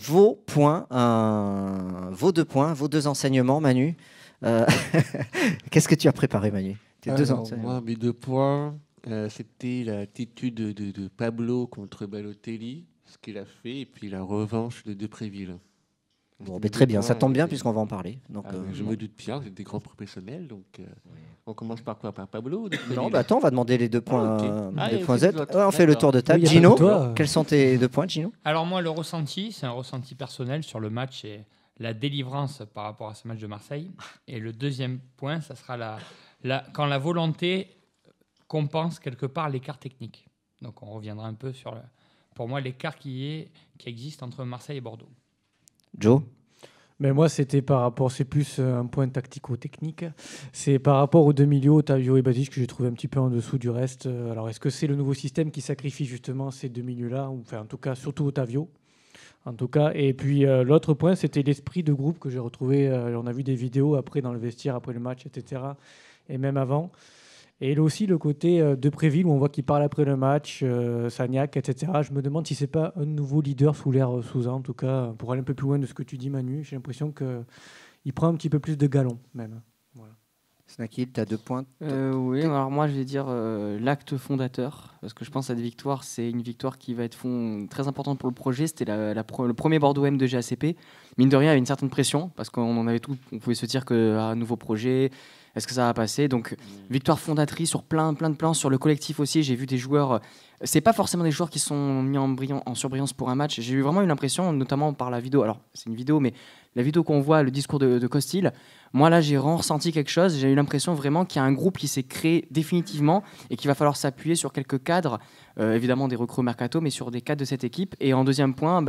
vos points, vos 2 points, vos 2 enseignements, Manu. Qu'est-ce que tu as préparé, Manu? Tes 2 enseignements. Moi, mes 2 points, c'était l'attitude de Pablo contre Balotelli, ce qu'il a fait, et puis la revanche de Depréville. Bon, très bien, ça tombe bien puisqu'on va en parler. Donc, je me doute bien, vous êtes des grands professionnels, donc on commence par quoi? Par Pablo ou non, attends, on va demander les 2 points, okay. Z. On fait le tour de table. Gino, quels sont tes 2 points, Gino? Alors moi, le ressenti, c'est un ressenti personnel sur le match et la délivrance par rapport à ce match de Marseille. Et le deuxième point, ça sera quand la volonté compense quelque part l'écart technique. Donc on reviendra un peu sur, pour moi, l'écart qui existe entre Marseille et Bordeaux. Joe? Mais moi, c'était par rapport, c'est plus un point tactico-technique. C'est par rapport aux 2 milieux, Otavio et Basic, que j'ai trouvé un petit peu en dessous du reste. Alors, est-ce que c'est le nouveau système qui sacrifie justement ces 2 milieux-là? Enfin, en tout cas, surtout Otavio. En tout cas, et puis l'autre point, c'était l'esprit de groupe que j'ai retrouvé. On a vu des vidéos après dans le vestiaire, après le match, etc. Et même avant. Et là aussi, le côté Depréville, où on voit qu'il parle après le match, Sagnac, etc. Je me demande si ce n'est pas un nouveau leader sous l'ère Sousa, en tout cas, pour aller un peu plus loin de ce que tu dis, Manu. J'ai l'impression qu'il prend un petit peu plus de galon, même. Voilà. Snakil, tu as 2 points. Oui, alors moi, je vais dire l'acte fondateur, parce que je pense que cette victoire, c'est une victoire qui va être très importante pour le projet. C'était le premier Bordeaux M de GACP. Mine de rien, il y avait une certaine pression, parce qu'on en avait tout. On pouvait se dire qu'un nouveau projet... Est-ce que ça va passer? Donc, victoire fondatrice sur plein de plans. Sur le collectif aussi, j'ai vu des joueurs... c'est pas forcément des joueurs qui sont mis en surbrillance pour un match. J'ai vraiment eu l'impression, notamment par la vidéo... Alors, c'est une vidéo, mais la vidéo qu'on voit, le discours de Costil, moi, là, j'ai ressenti quelque chose. J'ai eu l'impression vraiment qu'il y a un groupe qui s'est créé définitivement et qu'il va falloir s'appuyer sur quelques cadres, évidemment des recrues au mercato, mais sur des cadres de cette équipe. Et en deuxième point,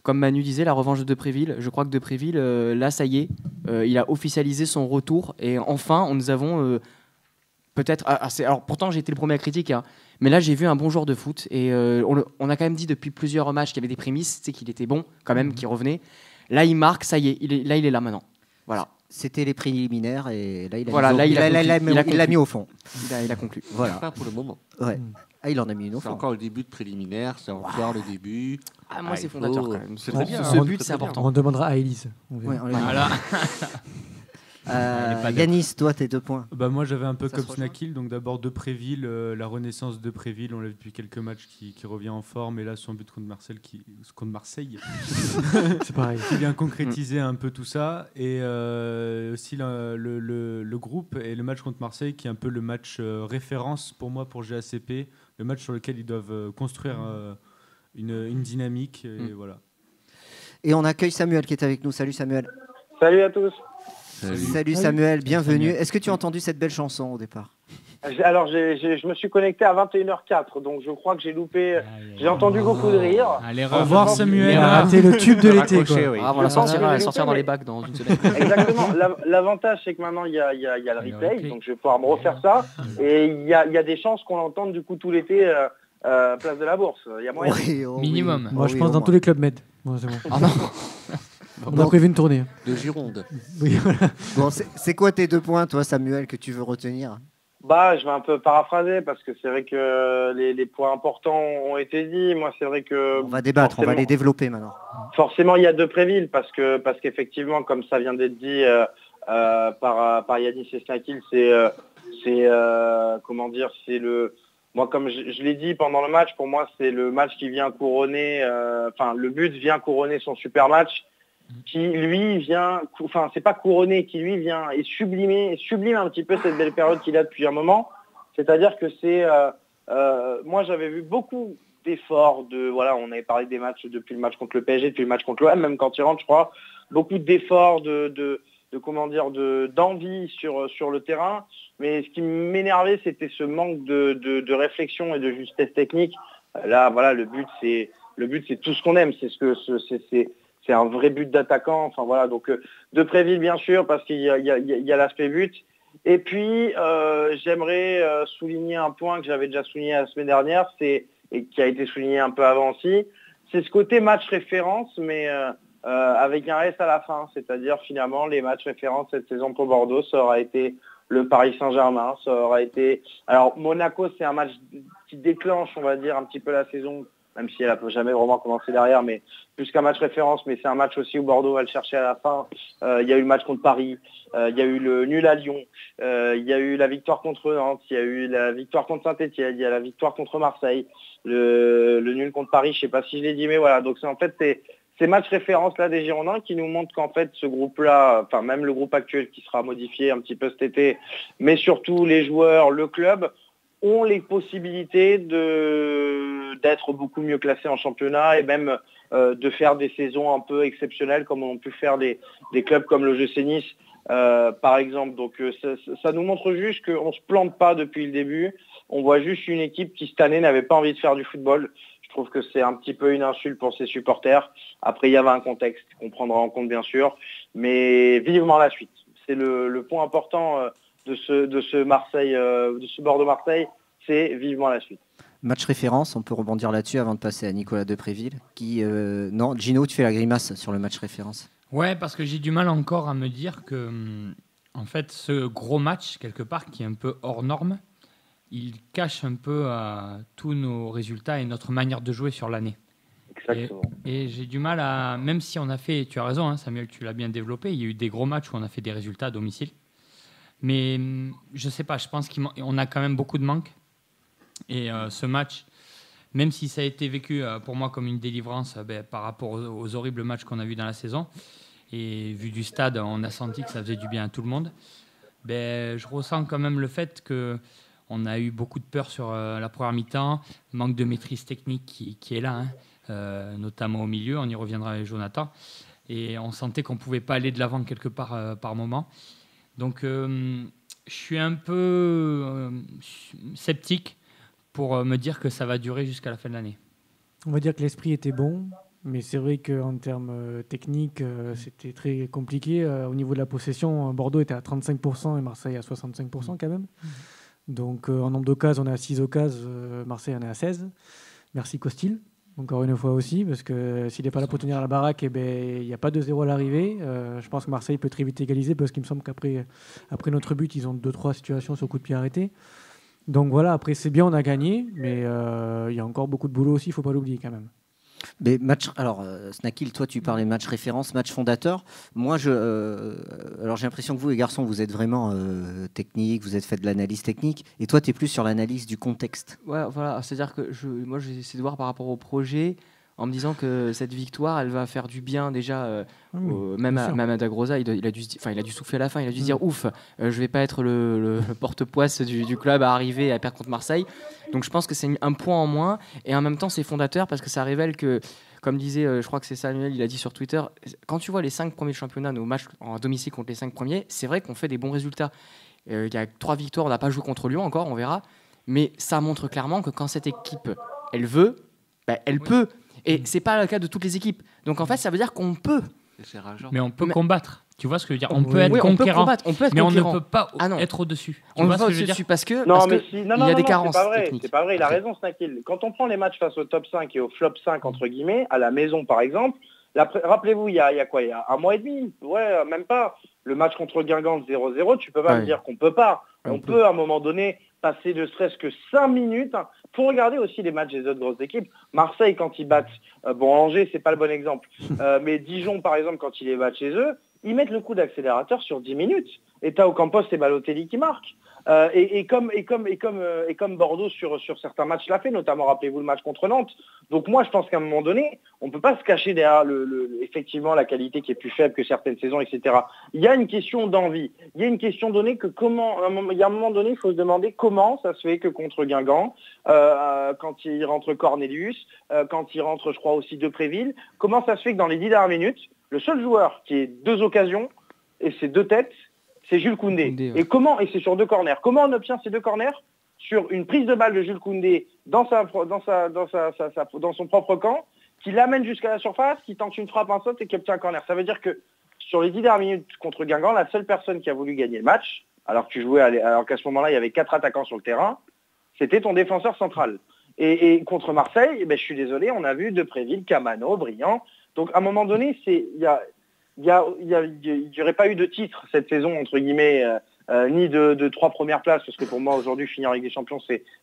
comme Manu disait, la revanche de Depréville. Je crois que Depréville, là, ça y est, il a officialisé son retour. Et enfin, nous avons peut-être... alors, pourtant, j'ai été le premier à critiquer, hein, mais là, j'ai vu un bon joueur de foot. Et on a quand même dit depuis plusieurs matchs qu'il y avait des prémices, qu'il était bon quand même, qu'il revenait. Là, il marque, ça y est, il est là maintenant. Voilà. C'était les préliminaires et là, il l'a mis au fond. Il a conclu. Voilà. Pas pour le moment. Ouais. Il en a mis une au fond. C'est encore le début de préliminaire, c'est encore le début. Moi, c'est fondateur quand même. C'est très bien. Ce but, c'est important. On demandera à Élise. Voilà. Yanis, toi, tes 2 points. Moi, j'avais un peu comme Snakil. Donc, d'abord, Depréville, la renaissance de Depréville. On l'a vu depuis quelques matchs qui revient en forme. Et là, son but contre Marseille, c'est pareil. Qui vient concrétiser un peu tout ça. Et aussi le groupe et le match contre Marseille, qui est un peu le match référence pour moi pour GACP. Le match sur lequel ils doivent construire une dynamique. Et voilà. Et on accueille Samuel qui est avec nous. Salut Samuel. Salut à tous. Salut Samuel, bienvenue. Est-ce que tu as entendu cette belle chanson au départ? Alors, je me suis connecté à 21h04, donc je crois que j'ai loupé. J'ai entendu beaucoup de rires. Allez, au revoir Samuel. Raté le tube de l'été. On va sortir dans les bacs dans une semaine. Exactement. L'avantage, c'est que maintenant, il y a le replay, donc je vais pouvoir me refaire ça. Et il y a des chances qu'on l'entende du coup tout l'été, place de la Bourse. Il y a moyen. Minimum. Moi, je pense dans tous les clubs med. Bon, c'est bon. Ah non. On a prévu une tournée. De Gironde. Oui, voilà. Bon, c'est quoi tes 2 points, toi, Samuel, que tu veux retenir? Je vais un peu paraphraser parce que c'est vrai que les points importants ont été dits. Moi, c'est vrai que... On va débattre, on va les développer maintenant. Forcément, il y a Depréville parce qu'effectivement, comme ça vient d'être dit par Yanis et Snakil, c'est le... Moi, comme je l'ai dit pendant le match, pour moi, c'est le match qui vient couronner... le but vient couronner son super match qui lui vient, c'est pas couronné, qui lui vient et sublime un petit peu cette belle période qu'il a depuis un moment. C'est-à-dire que c'est, moi j'avais vu beaucoup d'efforts on avait parlé des matchs depuis le match contre le PSG, depuis le match contre l'OM, même quand il rentre, je crois, beaucoup d'efforts, d'envie sur le terrain. Mais ce qui m'énervait, c'était ce manque de réflexion et de justesse technique. Là, voilà, le but c'est tout ce qu'on aime, c'est un vrai but d'attaquant. Donc Depréville bien sûr parce qu'il y a l'aspect but. Et puis j'aimerais souligner un point que j'avais déjà souligné la semaine dernière, et qui a été souligné un peu avant aussi, c'est ce côté match référence, mais avec un S à la fin. C'est-à-dire finalement les matchs références cette saison pour Bordeaux, ça aura été le Paris Saint-Germain, ça aura été... Alors Monaco, c'est un match qui déclenche, on va dire, un petit peu la saison même si elle n'a jamais vraiment commencé derrière, mais plus qu'un match référence, mais c'est un match aussi où Bordeaux va le chercher à la fin. Il y a eu le match contre Paris, il y a eu le nul à Lyon, il y a eu la victoire contre Nantes, il y a eu la victoire contre Saint-Etienne, il y a la victoire contre Marseille, le nul contre Paris, je ne sais pas si je l'ai dit, mais voilà. Donc c'est ces matchs références là des Girondins qui nous montrent qu'en fait ce groupe-là, enfin même le groupe actuel qui sera modifié un petit peu cet été, mais surtout les joueurs, le club, ont les possibilités d'être beaucoup mieux classés en championnat et même de faire des saisons un peu exceptionnelles comme ont pu faire des clubs comme le l'OGC Nice par exemple. Donc ça nous montre juste qu'on ne se plante pas depuis le début. On voit juste une équipe qui cette année n'avait pas envie de faire du football. Je trouve que c'est un petit peu une insulte pour ses supporters. Après, il y avait un contexte qu'on prendra en compte bien sûr, mais vivement la suite. C'est le point important de ce Marseille, de ce Bordeaux-Marseille, c'est vivement la suite. Match référence, on peut rebondir là-dessus avant de passer à Nicolas Depréville. Non, Gino, tu fais la grimace sur le match référence. Ouais, parce que j'ai du mal encore à me dire que, en fait, ce gros match, quelque part, qui est un peu hors norme, il cache un peu tous nos résultats et notre manière de jouer sur l'année. Exactement. Et j'ai du mal à... Même si on a fait... Tu as raison, hein, Samuel, tu l'as bien développé. Il y a eu des gros matchs où on a fait des résultats à domicile. Mais je ne sais pas, je pense qu'on a quand même beaucoup de manques. Et ce match, même si ça a été vécu pour moi comme une délivrance par rapport aux horribles matchs qu'on a vus dans la saison, et vu du stade, on a senti que ça faisait du bien à tout le monde, je ressens quand même le fait qu'on a eu beaucoup de peur sur la première mi-temps, manque de maîtrise technique qui est là, notamment au milieu, on y reviendra avec Jonathan, et on sentait qu'on ne pouvait pas aller de l'avant quelque part par moment. Donc je suis un peu sceptique pour me dire que ça va durer jusqu'à la fin de l'année. On va dire que l'esprit était bon, mais c'est vrai qu'en termes techniques, c'était très compliqué. Au niveau de la possession, Bordeaux était à 35% et Marseille à 65% quand même. Donc en nombre d'occasions, on est à 6 occasions, Marseille en est à 16. Merci Costil, encore une fois aussi, parce que s'il n'est pas là pour tenir la baraque, il n'y a pas de 0 à l'arrivée. Je pense que Marseille peut très vite égaliser, parce qu'il me semble qu'après notre but, ils ont 2-3 situations sur coup de pied arrêté. Donc voilà, après c'est bien, on a gagné, mais il y a encore beaucoup de boulot aussi, il ne faut pas l'oublier quand même. Mais alors, Snakil, toi tu parlais match référence, match fondateur. Moi, alors j'ai l'impression que vous les garçons, vous êtes vraiment technique, vous êtes fait de l'analyse technique, et toi tu es plus sur l'analyse du contexte. Ouais, voilà, c'est-à-dire que moi j'ai essayé de voir par rapport au projet, en me disant que cette victoire, elle va faire du bien déjà, même à Dagrosa, il a dû souffler à la fin, il a dû se dire ouf, je vais pas être le porte-poisse du club à arriver et à perdre contre Marseille. Donc je pense que c'est un point en moins, et en même temps c'est fondateur parce que ça révèle que, comme disait, je crois que c'est Samuel, il a dit sur Twitter, quand tu vois les 5 premiers championnats, nos matchs en domicile contre les 5 premiers, c'est vrai qu'on fait des bons résultats. Il y a 3 victoires, on n'a pas joué contre Lyon encore, on verra, mais ça montre clairement que quand cette équipe, elle veut, elle peut. Et c'est pas le cas de toutes les équipes. Donc en fait, ça veut dire qu'on peut. Mais on peut combattre. Tu vois ce que je veux dire ? On peut être conquérant, mais on ne peut pas être au-dessus. On ne peut pas être au-dessus parce que il y a des carences techniques. C'est pas vrai, il a raison Snakil. Quand on prend les matchs face au top 5 et au flop 5, entre guillemets, à la maison par exemple, rappelez-vous, il y a quoi ? Il y a un mois et demi, ouais, même pas. Le match contre Guingamp 0-0, tu peux pas me dire qu'on peut pas. On peut à un moment donné passer de stress que 5 minutes. Il faut regarder aussi les matchs des autres grosses équipes. Marseille, quand ils battent, Angers, c'est pas le bon exemple. Mais Dijon, par exemple, quand ils les battent chez eux, ils mettent le coup d'accélérateur sur 10 minutes. Et t'as Ocampos et Balotelli qui marquent. Et comme Bordeaux sur certains matchs l'a fait, notamment rappelez-vous le match contre Nantes. Donc moi je pense qu'à un moment donné, on ne peut pas se cacher derrière effectivement la qualité qui est plus faible que certaines saisons, etc. Il y a une question d'envie. Il y a une question donnée que il y a un moment donné, il faut se demander comment ça se fait que contre Guingamp, quand il rentre Cornelius, quand il rentre, je crois aussi Depréville, comment ça se fait que dans les 10 dernières minutes, le seul joueur qui ait 2 occasions et c'est 2 têtes, c'est Jules Koundé. Ouais. Et c'est sur 2 corners. Comment on obtient ces 2 corners ? Sur une prise de balle de Jules Koundé dans son propre camp, qui l'amène jusqu'à la surface, qui tente une frappe, un saut et qui obtient un corner. Ça veut dire que sur les 10 dernières minutes contre Guingamp, la seule personne qui a voulu gagner le match, alors qu'à ce moment-là, il y avait 4 attaquants sur le terrain, c'était ton défenseur central. Et contre Marseille, je suis désolé, on a vu Depréville, Camano, Briand. Donc à un moment donné, il n'y aurait pas eu de titre cette saison, entre guillemets, ni de 3 premières places, parce que pour moi aujourd'hui finir en Ligue des Champions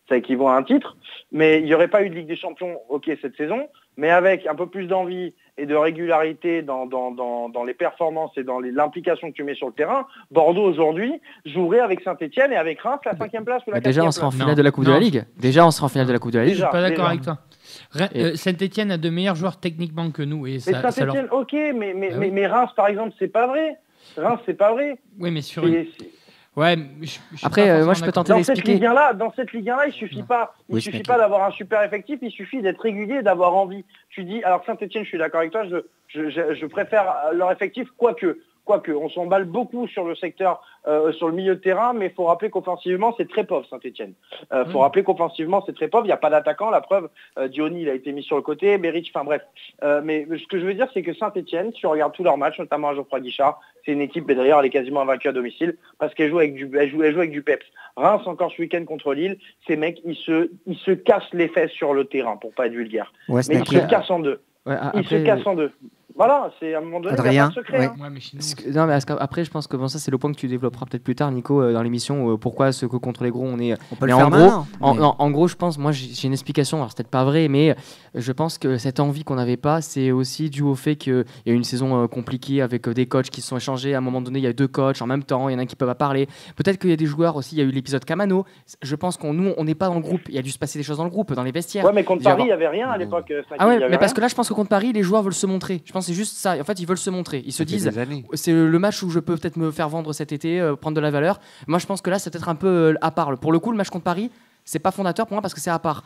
ça équivaut à un titre, mais il n'y aurait pas eu de Ligue des Champions cette saison, mais avec un peu plus d'envie et de régularité dans les performances et dans l'implication que tu mets sur le terrain, Bordeaux aujourd'hui jouerait avec Saint-Etienne et avec Reims la 5e place ou la 4e place. Déjà on sera en finale de la Coupe de la Ligue. Déjà on sera en finale de la Coupe de la Ligue. Je suis pas d'accord déjà. avec toi. Saint-Etienne a de meilleurs joueurs techniquement que nous. Et mais Saint-Etienne, ok, mais Reims par exemple, c'est pas vrai. Reims, c'est pas vrai. Oui, mais sur Ouais, après, moi je peux tenter d'expliquer. Dans cette Ligue 1-là, il suffit pas d'avoir un super effectif, il suffit d'être régulier et d'avoir envie. Tu dis, alors Saint-Etienne, je suis d'accord avec toi, je préfère leur effectif, quoique, on s'emballe beaucoup sur le secteur, sur le milieu de terrain, mais il faut rappeler qu'offensivement, c'est très pauvre Saint-Etienne. Faut rappeler qu'offensivement, c'est très pauvre, il n'y a pas d'attaquant, la preuve, Diony, il a été mis sur le côté, Beric, enfin bref. Mais ce que je veux dire, c'est que Saint-Etienne, si tu regardes tous leurs matchs, notamment à Geoffroy Guichard, c'est une équipe, et d'ailleurs, elle est quasiment invaincue à domicile, parce qu'elle joue avec du peps. Reims, encore ce week-end contre Lille, ces mecs, ils se cassent les fesses sur le terrain, pour pas être vulgaire. Ouais, mais ils se cassent en deux. Ils se cassent en deux. Voilà, c'est à un moment donné, il n'y a pas de secret. Ouais. Hein. Mais non, mais après, je pense que ça, c'est le point que tu développeras peut-être plus tard, Nico, dans l'émission. Pourquoi ce que contre les gros, on est. On peut le faire maintenant. En gros, je pense, moi, j'ai une explication. Alors, c'est peut-être pas vrai, mais je pense que cette envie qu'on n'avait pas, c'est aussi dû au fait qu'il y a eu une saison compliquée avec des coachs qui se sont échangés. À un moment donné, il y a 2 coachs en même temps. Il y en a un qui ne peut pas parler. Peut-être qu'il y a des joueurs aussi. Il y a eu l'épisode Camano. Je pense qu'on n'est pas dans le groupe. Il a dû se passer des choses dans le groupe, dans les vestiaires. Ouais, mais contre Paris, il n'y avait rien à l'époque. Ah ouais, mais parce que là, je pense que contre Paris, les joueurs veulent se montrer. Je pense que c'est juste ça. En fait, ils veulent se montrer. Ils se disent, c'est le match où je peux peut-être me faire vendre cet été, prendre de la valeur. Moi, je pense que là, c'est peut-être un peu à part. Pour le coup, le match contre Paris, c'est pas fondateur pour moi parce que c'est à part.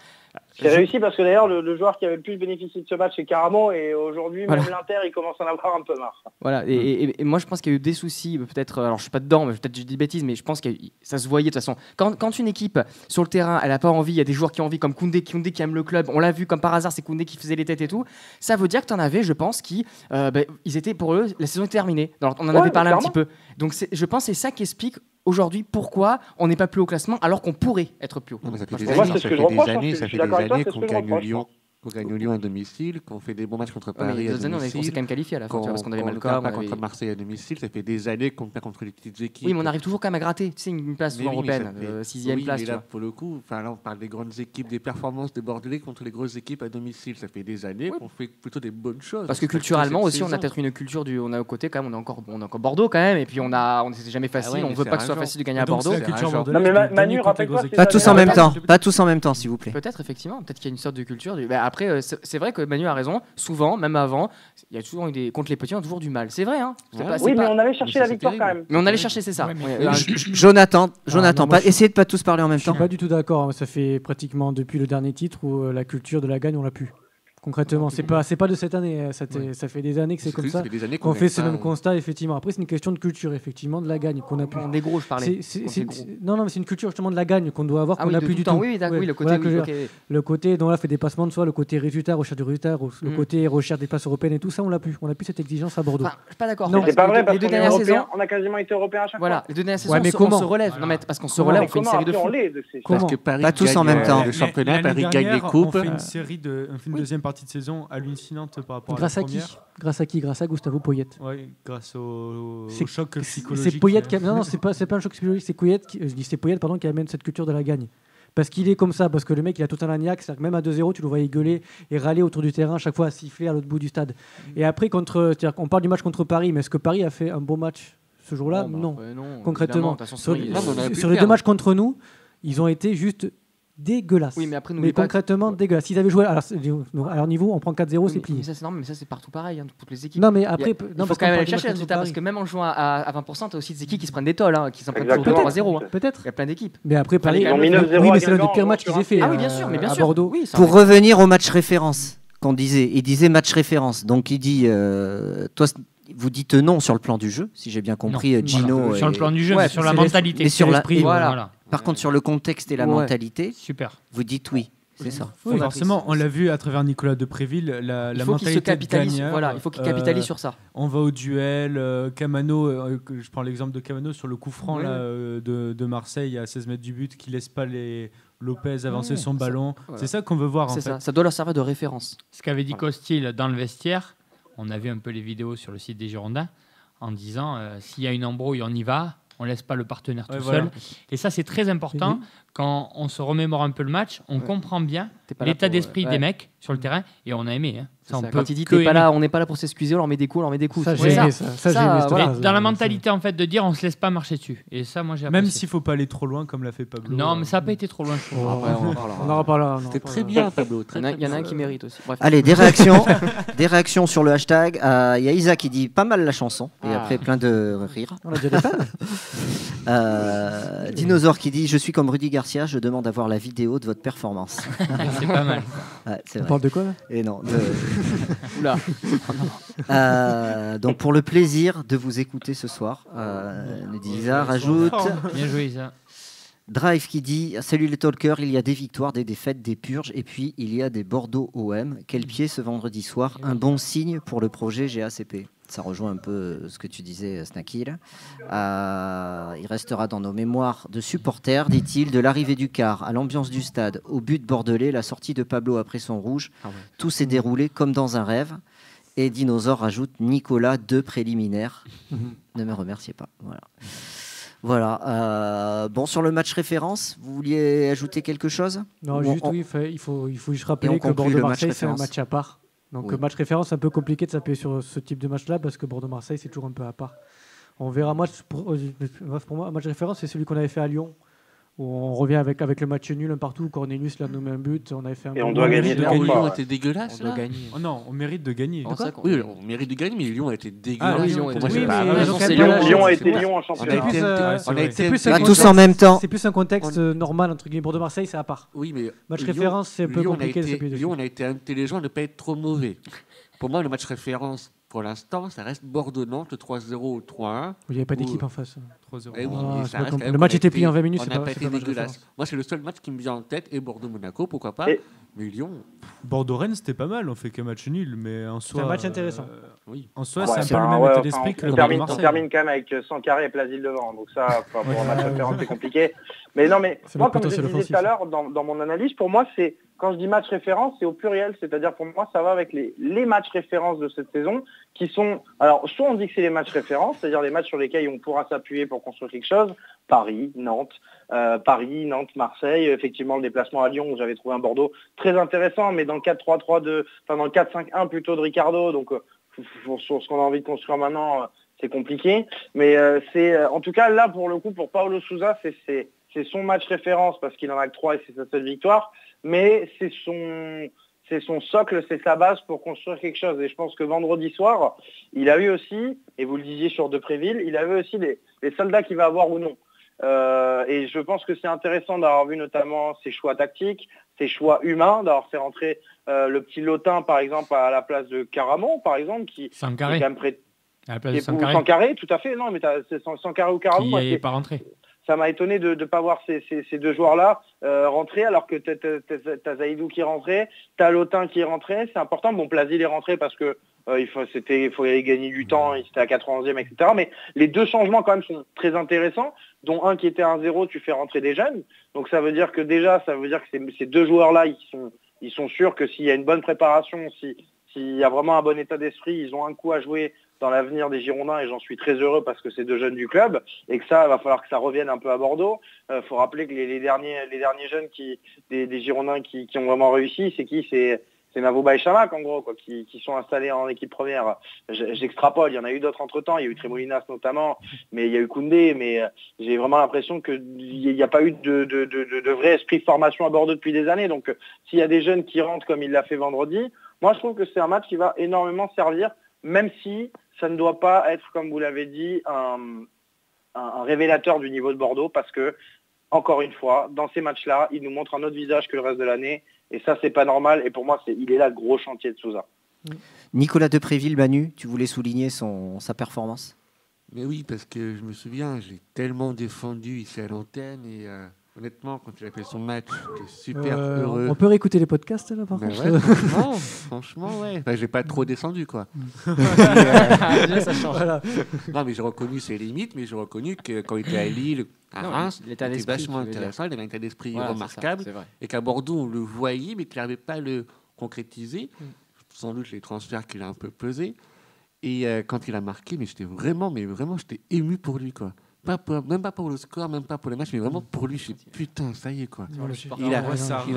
C'est réussi parce que d'ailleurs, le joueur qui avait le plus bénéficié de ce match, c'est Caramo, et aujourd'hui, même l'Inter, il commence à en avoir un peu marre. Voilà, et moi, je pense qu'il y a eu des soucis, peut-être, alors je suis pas dedans, mais peut-être je dis des bêtises, mais je pense que ça se voyait de toute façon. Quand une équipe, sur le terrain, elle a pas envie, il y a des joueurs qui ont envie, comme Koundé qui aime le club, on l'a vu, comme par hasard, c'est Koundé qui faisait les têtes et tout, ça veut dire que tu en avais, je pense, ils étaient, pour eux, la saison était terminée. Alors, on en avait parlé un petit peu. Donc, je pense que c'est ça qui explique aujourd'hui pourquoi on n'est pas plus haut classement alors qu'on pourrait être plus haut. Non, ça fait des années qu'on gagne Lyon. Qu'on gagne Lyon à domicile, qu'on fait des bons matchs contre Paris à domicile. On s'est quand même qualifié à la fin, parce qu'on avait Malcolm. Pas contre Marseille à domicile, ça fait des années qu'on perd contre les petites équipes. Oui, mais on arrive toujours quand même à gratter, tu sais, une place européenne, 6e place. Mais là, pour le coup, là, on parle des grandes équipes, des performances des Bordelais contre les grosses équipes à domicile. Ça fait des années qu'on fait plutôt des bonnes choses. Parce que culturellement aussi, on a peut-être une culture on a au côté quand même, on a encore Bordeaux quand même, et puis on s'était jamais facile, on veut pas que ce soit facile de gagner à Bordeaux. Non mais Manu, rappelle-toi, pas tous en même temps, s'il vous plaît. Peut-être effectivement, peut-être qu'il y a une sorte de culture. Après, c'est vrai que Manu a raison. Souvent, même avant, il y a toujours eu contre les petits, on a toujours du mal. C'est vrai, hein. Oui, mais on allait chercher la victoire quand même. Mais on allait chercher, c'est ça. Jonathan, essayez de pas tous parler en même temps. Je suis pas du tout d'accord. Ça fait pratiquement depuis le dernier titre où la culture de la gagne, on l'a pu. Concrètement, c'est pas de cette année. Ça fait des années que c'est comme ça. Qu'on fait ce même constat, effectivement. Après, c'est une question de culture, effectivement, de la gagne qu'on a pu. On est gros, je parlais. Non, mais c'est une culture justement de la gagne qu'on doit avoir, qu'on n'a plus du tout. Oui, le côté. Le côté dont là fait des passements de soi, le côté résultat, recherche du résultat, le côté recherche des places européennes et tout ça, on l'a plus. On a plus cette exigence à Bordeaux. Je suis pas d'accord. C'est pas vrai parce qu'on a quasiment été européen à chaque fois. Voilà, les deux dernières saisons, on se relève. Non, mais parce qu'on se relève, on fait une série de fous. Parce que Paris pas tous en même temps. Le championnat, Paris gagne les coupes. On fait une deuxième partie de saison hallucinante par rapport grâce à la à première. Grâce à qui? Grâce à Gustavo Poyet. Oui, grâce au choc psychologique. C'est Poyet qui non, c'est pas un choc psychologique, c'est Poyet qui amène cette culture de la gagne. Parce qu'il est comme ça, parce que le mec il a tout un agnac, c'est-à-dire que même à 2-0, tu le voyais gueuler et râler autour du terrain, chaque fois à siffler à l'autre bout du stade. Et après, on parle du match contre Paris, mais est-ce que Paris a fait un bon match ce jour-là? Non. Concrètement. Sur les 2 matchs contre nous, ils ont été juste dégueulasse. Oui, mais après, concrètement, dégueulasse. S'ils avaient joué à leur niveau, on prend 4-0, c'est plié. Mais ça, c'est normal, mais ça, c'est partout pareil, hein, toutes les équipes. Non, mais après, il faut quand même aller chercher le résultat, parce que même en jouant à 20%, tu as aussi des équipes qui se prennent des tolls, qui s'en prennent 3-0. Peut-être. Il y a plein d'équipes. Mais après, Paris, oui, mais c'est l'un des pires matchs qu'ils aient fait. Ah oui, bien sûr, mais bien à sûr. Bordeaux. Pour revenir au match référence qu'on disait, il disait match référence. Donc il dit, toi, vous dites non sur le plan du jeu, si j'ai bien compris, Gino. Sur le plan du jeu, mais sur la mentalité. Et sur l'esprit, voilà. Par contre, sur le contexte et la mentalité, super. vous dites oui. C'est ça. Oui, forcément, on l'a vu à travers Nicolas Depréville, la mentalité de gagneur. Voilà, il faut qu'il capitalise sur ça. On va au duel. Camano, je prends l'exemple de Camano sur le coup franc de Marseille à 16 mètres du but, qui laisse pas Lopez avancer son ballon. Voilà. C'est ça qu'on veut voir en fait. Ça doit leur servir de référence. Ce qu'avait dit Costil dans le vestiaire, on a vu un peu les vidéos sur le site des Girondins, en disant s'il y a une embrouille, on y va. on laisse pas le partenaire tout voilà. seul. Et ça, c'est très important. Quand on se remémore un peu le match, on comprend bien l'état d'esprit des mecs sur le terrain et on a aimé. Hein. Ça, on peut quand il dit t'es pas là, on n'est pas là pour s'excuser, on leur met des coups, Ça, j'ai aimé ça. Ça, j'ai aimé voilà. Dans la mentalité en fait de dire on se laisse pas marcher dessus. Et ça, moi j'ai apprécié. Même s'il faut pas aller trop loin comme l'a fait Pablo. Non, mais ça n'a pas été trop loin. On n'aura pas là. C'était très bien, Pablo. Il y en a un qui mérite aussi. Bref. Allez, des réactions sur le hashtag. Il y a Isa qui dit pas mal la chanson et après plein de rires. On a déjà des fans. Dinosaure qui dit je suis comme Rudy Garcia, je demande à voir la vidéo de votre performance. C'est pas mal. Ouais, c'est On vrai. parle de quoi là? Et non. Oula. Donc pour le plaisir de vous écouter ce soir, Isa rajoute. Bien joué, Isa. Drive qui dit salut les talkers, il y a des victoires, des défaites, des purges et puis il y a des Bordeaux OM. Quel pied ce vendredi soir, un bon signe pour le projet GACP. Ça rejoint un peu ce que tu disais, Snacky. Il restera dans nos mémoires de supporters, dit-il, de l'arrivée du car à l'ambiance du stade, au but bordelais, la sortie de Pablo après son rouge. Tout s'est déroulé comme dans un rêve. Et Dinosaure rajoute Nicolas, 2 préliminaires. Ne me remerciez pas. Voilà. Bon, sur le match référence, vous vouliez ajouter quelque chose? Non, Bon, juste oui, il faut juste rappeler que conclut le match Bordeaux-Marseille, c'est un référence. match à part. Donc, Oui. match référence, c'est un peu compliqué de s'appuyer sur ce type de match-là parce que Bordeaux-Marseille, c'est toujours un peu à part. On verra pour moi, un match référence, c'est celui qu'on avait fait à Lyon, où on revient avec le match nul un partout. Cornelius l'a nommé un but. On avait fait un Et on doit gagner Là deux où fois. Lyon était dégueulasse. On doit Là. gagner. Oh non, on mérite de gagner. Oui, on mérite de gagner, mais Lyon a été dégueulasse. Ah oui, Lyon Pour était moi, c'est oui, pas- mais Ah, ils ont non, quand c'est même pas la Lyon chance. a été C'est Lyon en On a championnat. été c'est on a vrai. été C'est plus Là, un tous en même temps. C'est plus un contexte normal, entre guillemets. Bordeaux-Marseille, c'est à part. Oui, mais Match Lyon- référence, c'est un peu Lyon, compliqué de s'appuyer dessus. Lyon, on a été intelligent de ne pas être trop mauvais. Pour moi, le match référence, pour l'instant, ça reste Bordeaux-Nantes, le 3-0 ou le 3-1. Il n'y avait pas d'équipe en face. 3-0. Eh oui, Ah, mais c'est ça pas reste compl- quand même le match qu'on a était plié été- en 20 minutes, On c'est n'a pas- pas c'est été pas match dégueulasse. référence. Moi, c'est le seul match qui me vient en tête, et Bordeaux-Monaco, pourquoi pas. Et- Mais Lyon, Bordeaux-Rennes, c'était pas mal. On fait qu'un match nul, mais en soi. un match intéressant. oui. En soi, Ouais, c'est un peu le même état d'esprit que on le termine, Bordeaux-Marseille. on termine quand même avec Sankaré et Plasil devant. Donc ça, pour un match référence, c'est compliqué. Mais non, mais C'est moi, le comme je potentiel disais offensif. tout à l'heure, dans mon analyse, pour moi, c'est quand je dis match référence, c'est au pluriel. C'est-à-dire pour moi, ça va avec les matchs références de cette saison qui sont... Alors, soit on dit que c'est les matchs références, c'est-à-dire les matchs sur lesquels on pourra s'appuyer pour construire quelque chose. Paris, Nantes, Marseille. Effectivement, le déplacement à Lyon où j'avais trouvé un Bordeaux très intéressant, mais dans le 4-3-3, dans le 4-5-1 plutôt de Ricardo. Donc, sur ce qu'on a envie de construire maintenant, c'est compliqué. Mais en tout cas, là, pour le coup, pour Paulo Sousa, c'est son match référence parce qu'il en a que 3 et c'est sa seule victoire. Mais c'est son socle, c'est sa base pour construire quelque chose. Et je pense que vendredi soir, il a eu aussi, et vous le disiez sur Depréville, il a eu aussi les soldats qu'il va avoir ou non. Et je pense que c'est intéressant d'avoir vu notamment ses choix tactiques, ses choix humains, d'avoir fait rentrer le petit Lotin, par exemple, à la place de Caramon, par exemple, qui est Sankaré. quand même prêt. À la place de Ou Sankaré. Sankaré, tout à fait. Non, mais c'est Sankaré ou Caramon. Qui moi, n'est pas rentré. ça m'a étonné de ne pas voir ces deux joueurs-là rentrer, alors que t'as Zaïdou qui est rentré, t'as Lotin qui est rentré, c'est important. Bon, Plasil est rentré parce que il faut aller gagner du temps, il était à 91e, etc. Mais les deux changements quand même sont très intéressants, dont un qui était 1-0, tu fais rentrer des jeunes. Donc ça veut dire que ces deux joueurs-là, ils sont sûrs que s'il y a une bonne préparation, s'il y a vraiment un bon état d'esprit, ils ont un coup à jouer dans l'avenir des Girondins et j'en suis très heureux parce que c'est deux jeunes du club et que ça, va falloir que ça revienne un peu à Bordeaux. Faut rappeler que les derniers jeunes des Girondins qui ont vraiment réussi, c'est Mavouba et Chamak en gros, quoi, qui sont installés en équipe première. J'extrapole, il y en a eu d'autres entre-temps, il y a eu Tremolinas notamment, mais il y a eu Koundé, mais j'ai vraiment l'impression qu'il n'y a pas eu de vrai esprit de formation à Bordeaux depuis des années. Donc s'il y a des jeunes qui rentrent comme il l'a fait vendredi, moi je trouve que c'est un match qui va énormément servir, même si ça ne doit pas être, comme vous l'avez dit, un révélateur du niveau de Bordeaux, parce que, encore une fois, dans ces matchs-là, il nous montre un autre visage que le reste de l'année, et ça, c'est pas normal, et pour moi, il est là le gros chantier de Sousa. Nicolas Depréville, Manu, tu voulais souligner sa performance? Mais oui, parce que je me souviens, j'ai tellement défendu ici à l'antenne et honnêtement, quand il a fait son match, j'étais super heureux. On peut réécouter les podcasts là par Ben contre. ouais, franchement, ouais. Enfin, j'ai pas trop descendu, quoi. Là, ça change. Voilà. Non, mais j'ai reconnu ses limites, mais j'ai reconnu que quand il était à Lille, à Reims, l'état il était d'esprit, vachement tu veux dire. intéressant, il avait un état d'esprit Voilà, remarquable, c'est vrai. et qu'à Bordeaux, on le voyait, mais qu'il n'arrivait pas à le concrétiser. Sans doute les transferts qu'il a un peu pesé. Et quand il a marqué, mais vraiment, j'étais ému pour lui, quoi. Même pas pour le score, même pas pour les matchs, mais vraiment pour lui. Je suis putain, ça y est quoi. Il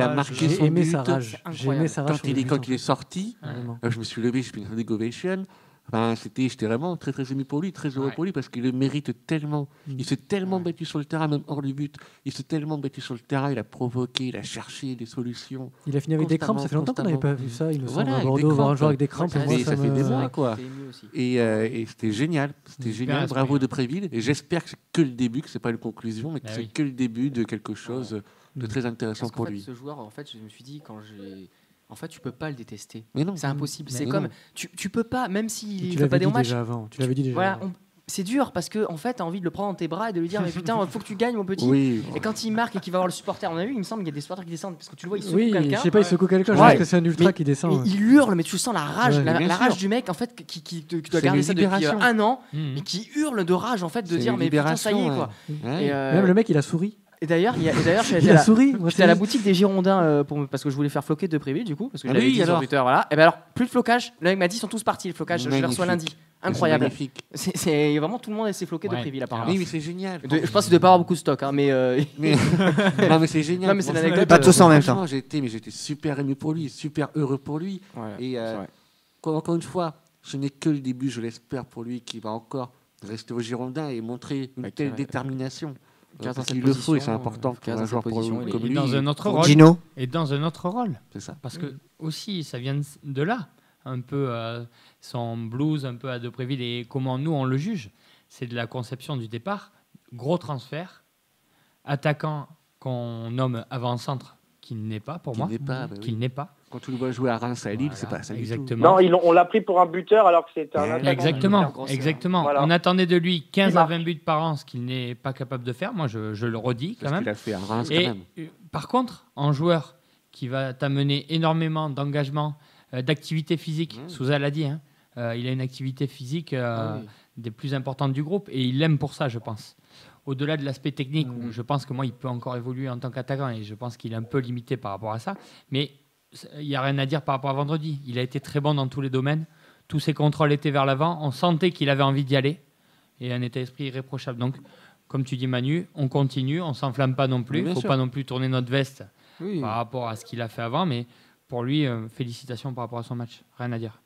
a marqué J'ai son aimé but. sa rage. J'ai aimé sa rage. Quand il est sorti, Vraiment. je me suis levé, j'ai fait une standing ovation. Enfin, j'étais vraiment très très ému pour lui, très heureux pour lui, parce qu'il le mérite tellement. Il s'est tellement battu sur le terrain, même hors du but. Il s'est tellement battu sur le terrain, il a provoqué, il a cherché des solutions. Il a fini avec des crampes, ça fait longtemps qu'on n'avait pas vu ça. Il me semble Voilà, à avec Bordeaux, des voir un crampes, joueur avec des crampes. ça moi, fait des mois, quoi. C'était ému aussi. Et c'était génial, Bien, bravo c'est bien. de Préville. Et j'espère que c'est que le début, que c'est pas une conclusion, mais que Ah c'est oui. que le début de quelque chose de très intéressant Parce qu'en pour fait, lui. ce joueur, en fait, je me suis dit en fait, tu peux pas le détester. Mais non. C'est impossible. Mais C'est non. comme tu peux pas, même Tu s'il fait l'avais pas des dit bons matchs. déjà avant. Tu l'avais dit déjà. Voilà, avant. c'est dur parce que en fait, t'as envie de le prendre dans tes bras et de lui dire mais putain, faut que tu gagnes mon petit. Oui. Et quand il marque et qu'il va voir le supporter, on a vu, il me semble qu'il y a des supporters qui descendent parce que tu le vois, il secoue Oui, je quelqu'un. sais pas, il secoue quelqu'un. Je Ouais. pense que c'est un ultra Mais- qui descend. Et il hurle, mais tu sens la rage, Ouais, la bien rage sûr. du mec en fait qui doit C'est garder une ça depuis libération. 1 an, Mhm. et qui hurle de rage en fait de C'est dire une mais putain ça y est libération, quoi. Ouais. Et, Même le mec, il a souri. et d'ailleurs, j'étais Il a souri. à la boutique des Girondins parce que je voulais faire floquer de Préville du coup parce que Ah je l'avais oui, dit sur alors. Twitter, voilà. Et ben alors plus de flocage. Le mec m'a dit ils sont tous partis le flocage. Je les reçois Magnifique. lundi. Incroyable. C'est magnifique. C'est vraiment tout le monde s'est floqué de Ouais. Préville apparemment. Oui, mais c'est génial. Je pense qu'il ne doit pas avoir beaucoup de stock, hein, mais Mais... non, mais c'est génial. Non, mais c'est Franchement, l'anecdote, Pas tous en même franchement, temps. j'étais super ému pour lui, super heureux pour lui. Voilà, Et c'est vrai. encore une fois, ce n'est que le début, je l'espère pour lui, qui va encore rester au Girondins et montrer une Ouais, telle ouais. détermination. Garde dans Parce cette qu'il le faut et c'est position, important pour garde un dans joueur cette position, il est- comme Et lui. dans un autre rôle. Gino, Et dans un autre rôle. C'est ça. Parce que aussi, ça vient de là, un peu son blues, un peu à Depréville et comment nous on le juge. C'est de la conception du départ, gros transfert, attaquant qu'on nomme avant-centre, qui n'est pas pour moi, Qu'il n'est pas, bah qui oui. n'est pas. Quand tu le vois jouer à Reims, à Lille, Voilà, c'est pas ça. du tout. exactement. Non, on l'a pris pour un buteur alors que c'était un Ouais. attaquant. Exactement, grossière. exactement. Voilà. On attendait de lui 15 Il à marque. 20 buts par an, ce qu'il n'est pas capable de faire. Moi, je le redis quand Parce même. qu'il a fait à Reims quand Et même. par contre, en joueur qui va t'amener énormément d'engagement, d'activité physique, Souza l'a dit, hein, il a une activité physique Ah oui. des plus importantes du groupe et il l'aime pour ça, je pense. Au-delà de l'aspect technique, où je pense que moi, il peut encore évoluer en tant qu'attaquant et je pense qu'il est un peu limité par rapport à ça. Mais il n'y a rien à dire par rapport à vendredi. Il a été très bon dans tous les domaines. Tous ses contrôles étaient vers l'avant. On sentait qu'il avait envie d'y aller et un état d'esprit irréprochable. Donc, comme tu dis, Manu, on continue, on ne s'enflamme pas non plus. Il Bien ne faut sûr. pas non plus tourner notre veste Oui. par rapport à ce qu'il a fait avant. Mais pour lui, félicitations par rapport à son match. Rien à dire.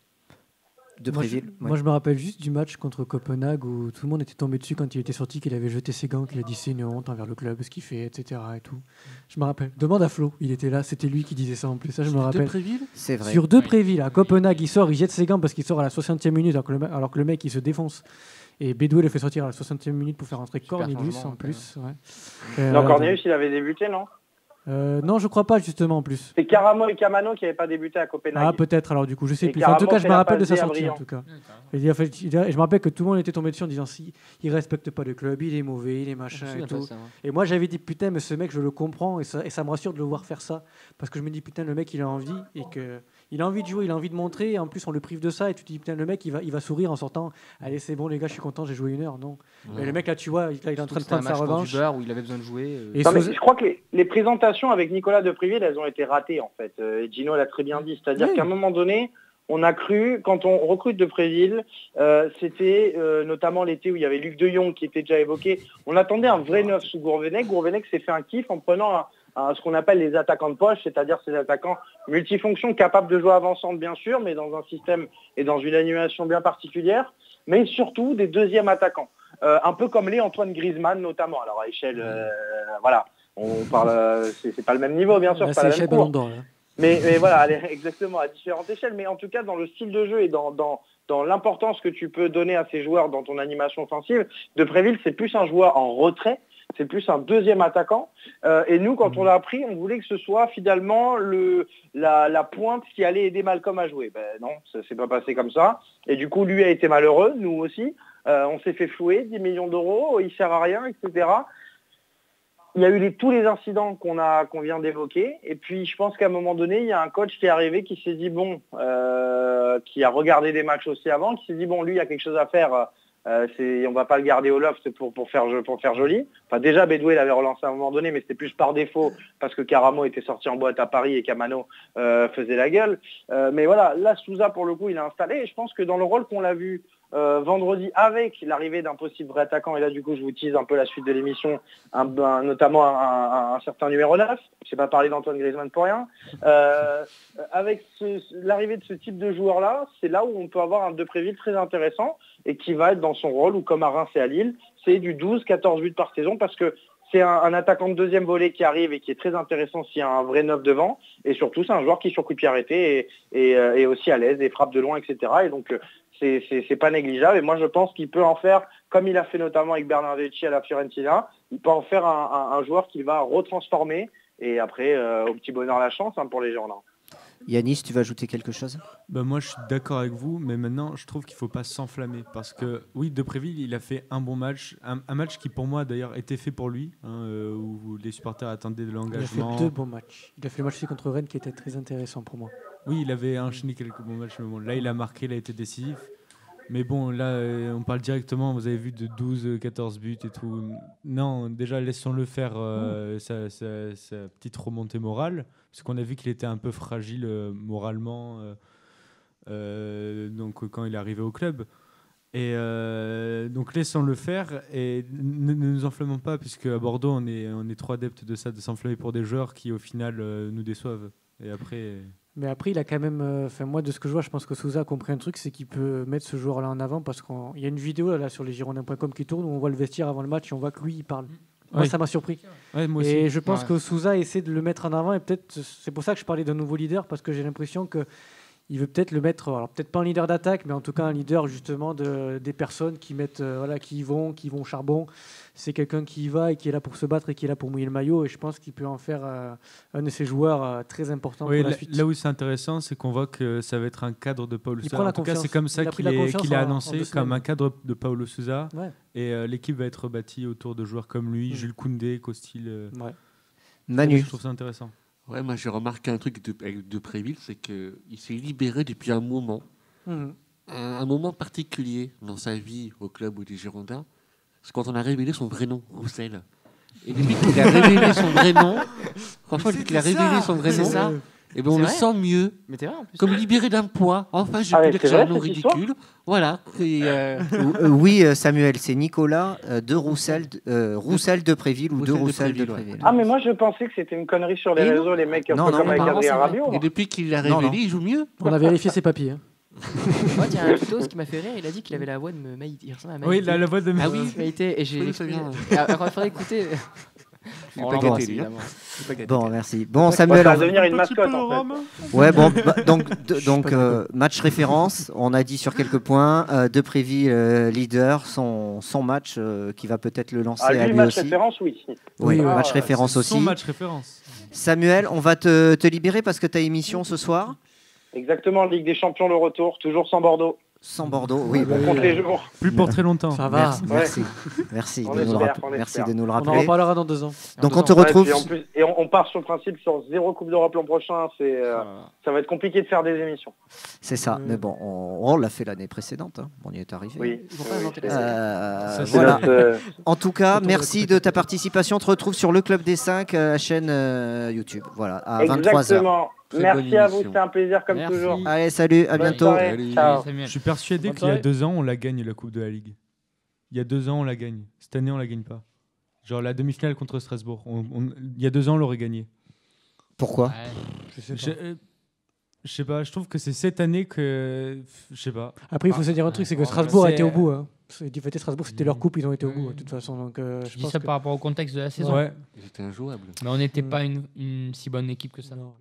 Depréville. Moi, je me rappelle juste du match contre Copenhague où tout le monde était tombé dessus quand il était sorti, qu'il avait jeté ses gants, qu'il a dit c'est une honte envers le club, ce qu'il fait, etc. Et tout. Je me rappelle. Demande à Flo, il était là, c'était lui qui disait ça en plus. Ça, je me rappelle. Depréville C'est vrai. Sur Depréville, à Copenhague, il sort, il jette ses gants parce qu'il sort à la 60e minute alors que le mec il se défonce. Et Bédoué le fait sortir à la 60e minute pour faire entrer Super Cornelius changement, en plus. Ouais. Non, Cornelius, il avait débuté, non? Non, je crois pas justement en plus. C'est Caramo et Camano qui n'avaient pas débuté à Copenhague. Ah, peut-être alors du coup, je sais Et plus. Enfin, en tout Caramo cas, je fait me la rappelle de passe sa D à sortie en Briand. tout cas. Et je me rappelle que tout le monde était tombé dessus en disant si il respecte pas le club, il est mauvais, il est machin et tout. Et moi j'avais dit putain, mais ce mec je le comprends et ça me rassure de le voir faire ça parce que je me dis putain, le mec il a envie et que il a envie de jouer, il a envie de montrer et en plus on le prive de ça et tu te dis putain, le mec il va sourire en sortant. Allez, c'est bon les gars, je suis content, j'ai joué 1 heure. Non. Mais le mec là, tu vois, il est en train de prendre sa revanche. Où il avait besoin de jouer. Et Non, mais Souza- je crois que les présentations avec Nicolas Depréville, elles ont été ratées en fait. Et Gino l'a très bien dit. C'est-à-dire Oui. qu'à un moment donné, on a cru, quand on recrute Depréville, c'était notamment l'été où il y avait Luc de Jong qui était déjà évoqué, on attendait un vrai neuf sous Gourvenec. Gourvenec s'est fait un kiff en prenant ce qu'on appelle les attaquants de poche, c'est-à-dire ces attaquants multifonctions capables de jouer avant-centre bien sûr, mais dans un système et dans une animation bien particulière, mais surtout des deuxièmes attaquants. Un peu comme les Antoine Griezmann notamment. Alors à échelle, voilà, on parle, c'est pas le même niveau bien sûr, Là, c'est pas c'est la Échelle même cour. Ballon d'Or. Là. Mais voilà, elle est exactement à différentes échelles, mais en tout cas dans le style de jeu et dans l'importance que tu peux donner à ces joueurs dans ton animation offensive, Depréville c'est plus un joueur en retrait, c'est plus un deuxième attaquant. Et nous, quand on l'a appris, on voulait que ce soit finalement la pointe qui allait aider Malcolm à jouer. Ben non, ça s'est pas passé comme ça. Et du coup, lui a été malheureux, nous aussi. On s'est fait flouer, 10 millions d'euros, il sert à rien, etc. Il y a eu tous les incidents qu'on vient d'évoquer. Et puis, je pense qu'à un moment donné, il y a un coach qui est arrivé qui s'est dit, qui a regardé des matchs aussi avant, qui s'est dit, bon, lui, il y a quelque chose à faire. On va pas le garder au loft pour faire joli. Enfin, déjà, Bédoué l'avait relancé à un moment donné, mais c'était plus par défaut parce que Caramo était sorti en boîte à Paris et Camano faisait la gueule. Mais voilà, là, Souza, pour le coup, il a installé. Et je pense que dans le rôle qu'on l'a vu vendredi avec l'arrivée d'un possible vrai attaquant, et là du coup je vous tease un peu la suite de l'émission, notamment un certain numéro 9, je sais pas parler d'Antoine Griezmann pour rien, avec l'arrivée de ce type de joueur-là, c'est là où on peut avoir un Depréville très intéressant et qui va être dans son rôle, ou comme à Reims et à Lille, c'est du 12-14 buts par saison, parce que c'est un attaquant de deuxième volée qui arrive et qui est très intéressant s'il y a un vrai neuf devant. Et surtout, c'est un joueur qui est sur coup de pied arrêté et aussi à l'aise et frappe de loin, etc. Et donc, c'est pas négligeable. Et moi, je pense qu'il peut en faire, comme il a fait notamment avec Bernardeschi à la Fiorentina, il peut en faire un joueur qu'il va retransformer. Et après, au petit bonheur la chance pour les Girondins. Yanis, tu veux ajouter quelque chose ? Moi, je suis d'accord avec vous, mais maintenant, je trouve qu'il ne faut pas s'enflammer. Parce que, oui, Depréville, il a fait un bon match. Un match qui, pour moi, d'ailleurs, était fait pour lui, où les supporters attendaient de l'engagement. Il a fait 2 bons matchs. Il a fait le match aussi contre Rennes qui était très intéressant pour moi. Oui, il avait enchaîné quelques bons matchs. Mais bon, là, il a marqué, il a été décisif. Mais bon, là, on parle directement, vous avez vu, de 12-14 buts et tout. Non, déjà, laissons-le faire sa petite remontée morale. Parce qu'on a vu qu'il était un peu fragile moralement donc, quand il est arrivé au club. Et donc, laissons-le faire. Et ne nous enflammons pas, puisque à Bordeaux, on est trop adeptes de ça, de s'enflammer pour des joueurs qui, au final, nous déçoivent. Et après... Mais après, il a quand même. Moi, de ce que je vois, je pense que Sousa a compris un truc, c'est qu'il peut mettre ce joueur-là en avant parce qu'il y a une vidéo là sur lesgirondins.com qui tourne où on voit le vestiaire avant le match et on voit que lui, il parle. Moi, ça m'a surpris. Ouais, moi aussi. Et je pense que Sousa essaie de le mettre en avant et peut-être c'est pour ça que je parlais d'un nouveau leader parce que j'ai l'impression que il veut peut-être le mettre, alors peut-être pas un leader d'attaque, mais en tout cas un leader justement des personnes qui mettent, qui y vont au charbon. C'est quelqu'un qui y va et qui est là pour se battre et qui est là pour mouiller le maillot. Et je pense qu'il peut en faire un de ces joueurs très importants pour la suite. Là où c'est intéressant, c'est qu'on voit que ça va être un cadre de Paulo Sousa. En tout cas, c'est comme ça qu'il a annoncé comme un cadre de Paulo Sousa. Ouais. Et l'équipe va être bâtie autour de joueurs comme lui, Jules Koundé, Costil. Manu. Je trouve ça intéressant. Ouais, moi j'ai remarqué un truc avec Depréville, c'est qu'il s'est libéré depuis un moment, un moment particulier dans sa vie au club ou des Girondins. C'est quand on a révélé son vrai nom, Roussel. Et depuis qu'il a révélé son vrai nom, franchement, depuis qu'il a révélé son vrai nom, et ben on le sent mieux, comme libéré d'un poids. Enfin, je peux dire que j'ai un nom ridicule. Voilà. Oui, Samuel, c'est Nicolas de Roussel, Roussel Depréville ou de Roussel Depréville. Ah, mais moi je pensais que c'était une connerie sur les réseaux, les mecs, non, comme avec Adrien Rabiot. Et depuis qu'il l'a révélé, il joue mieux. On a vérifié ses papiers. Moi, il y a un tuto qui m'a fait rire. Il a dit qu'il avait la voix de Maïté. Il ressemble à Maïté. Oui, la voix de Maïté. Et j'ai. Il faudrait écouter. Bon, merci. Bon, Samuel. Ça va devenir une mascotte en fait. Ouais, bon, donc match référence. On a dit sur quelques points. Depréville leader, son match qui va peut-être le lancer à lui match aussi. Référence, oui. Oui, match référence aussi. Son match référence. Samuel, on va te libérer parce que tu as émission ce soir. Exactement, Ligue des Champions, le retour, toujours sans Bordeaux. Sans Bordeaux, oui. On compte les jours. Plus pour très longtemps. Ça va. Merci On de nous le On en rappeler. reparlera dans 2 ans. Donc on te retrouve. Et on part sur le principe sur 0 Coupe d'Europe l'an prochain. Ça va être compliqué de faire des émissions. C'est ça, mais bon, on l'a fait l'année précédente. On y est arrivé. Oui. Voilà. En tout cas, merci de ta participation. On te retrouve sur le Club des 5, la chaîne YouTube. Voilà, à 23h. Exactement. Merci à vous, c'était un plaisir comme toujours. Allez, salut, à bientôt. Ciao. Je suis persuadé qu'il y a 2 ans, on la gagne la Coupe de la Ligue. Il y a 2 ans, on la gagne. Cette année, on la gagne pas. Genre la demi-finale contre Strasbourg. Il y a 2 ans, on l'aurait gagné. Pourquoi ? Je sais pas, je trouve que c'est cette année que... Je sais pas. Après, il faut se dire un truc, c'est que Strasbourg a été au bout. Du fait Strasbourg, c'était leur coupe, ils ont été au bout de toute façon. Donc, je dis ça par rapport au contexte de la saison. Ouais. C'était injouable. Mais on n'était pas une si bonne équipe que ça. Non.